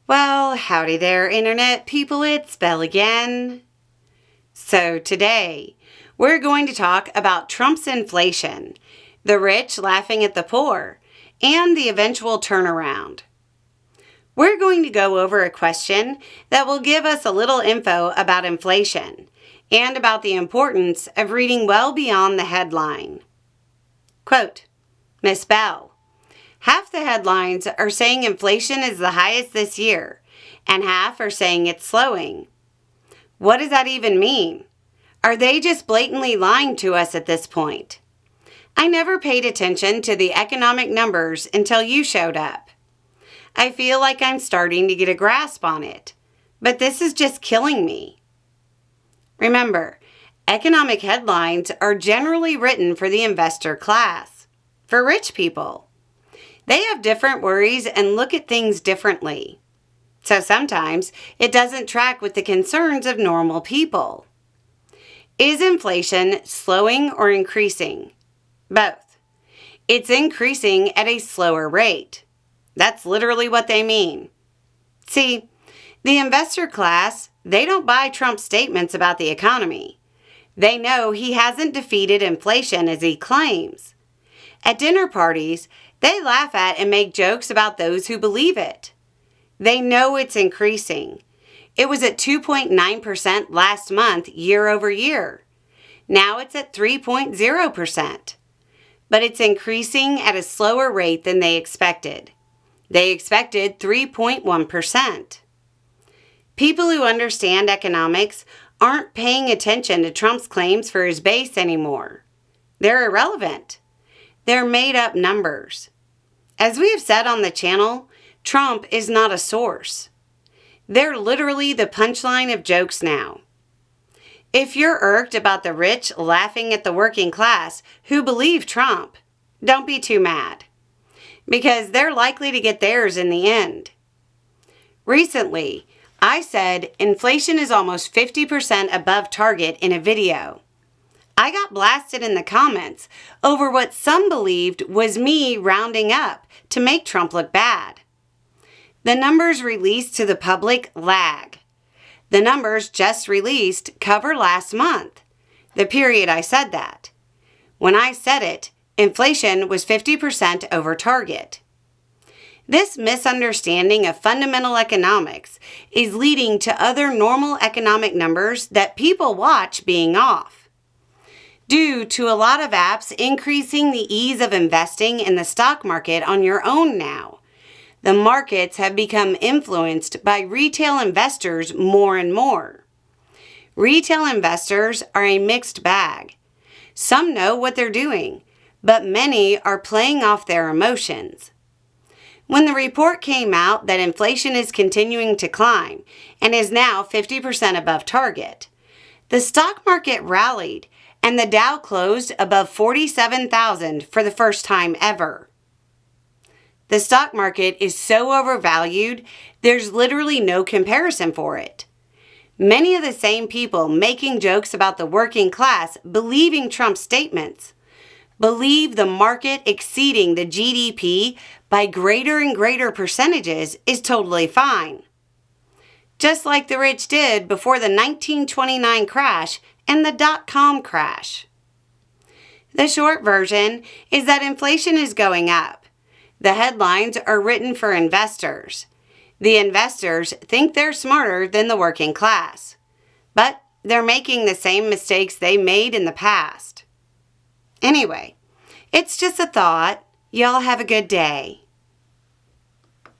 Well, howdy there, Internet people, it's Belle again. So today, we're going to talk about Trump's inflation, the rich laughing at the poor, and the eventual turnaround. We're going to go over a question that will give us a little info about inflation and about the importance of reading well beyond the headline. Quote, Miss Belle, half the headlines are saying inflation is the highest this year, and half are saying it's slowing. What does that even mean? Are they just blatantly lying to us at this point? I never paid attention to the economic numbers until you showed up. I feel like I'm starting to get a grasp on it, but this is just killing me. Remember, economic headlines are generally written for the investor class, for rich people. They have different worries and look at things differently. So sometimes it doesn't track with the concerns of normal people. Is inflation slowing or increasing? Both. It's increasing at a slower rate. That's literally what they mean. See, the investor class, they don't buy Trump's statements about the economy. They know he hasn't defeated inflation as he claims. At dinner parties, they laugh at and make jokes about those who believe it. They know it's increasing. It was at 2.9% last month, year over year. Now it's at 3.0%. But it's increasing at a slower rate than they expected. They expected 3.1%. People who understand economics aren't paying attention to Trump's claims for his base anymore. They're irrelevant. They're made-up numbers. As we have said on the channel, Trump is not a source. They're literally the punchline of jokes now. If you're irked about the rich laughing at the working class who believe Trump, don't be too mad, because they're likely to get theirs in the end. Recently, I said inflation is almost 50% above target in a video. I got blasted in the comments over what some believed was me rounding up to make Trump look bad. The numbers released to the public lag. The numbers just released cover last month, the period I said that. When I said it, inflation was 50% over target. This misunderstanding of fundamental economics is leading to other normal economic numbers that people watch being off. Due to a lot of apps increasing the ease of investing in the stock market on your own now, the markets have become influenced by retail investors more and more. Retail investors are a mixed bag. Some know what they're doing, but many are playing off their emotions. When the report came out that inflation is continuing to climb and is now 50% above target, the stock market rallied and the Dow closed above 47,000 for the first time ever. The stock market is so overvalued, there's literally no comparison for it. Many of the same people making jokes about the working class believing Trump's statements believe the market exceeding the GDP by greater and greater percentages is totally fine. Just like the rich did before the 1929 crash and the dot-com crash. The short version is that inflation is going up. The headlines are written for investors. The investors think they're smarter than the working class, but they're making the same mistakes they made in the past. Anyway, it's just a thought. Y'all have a good day.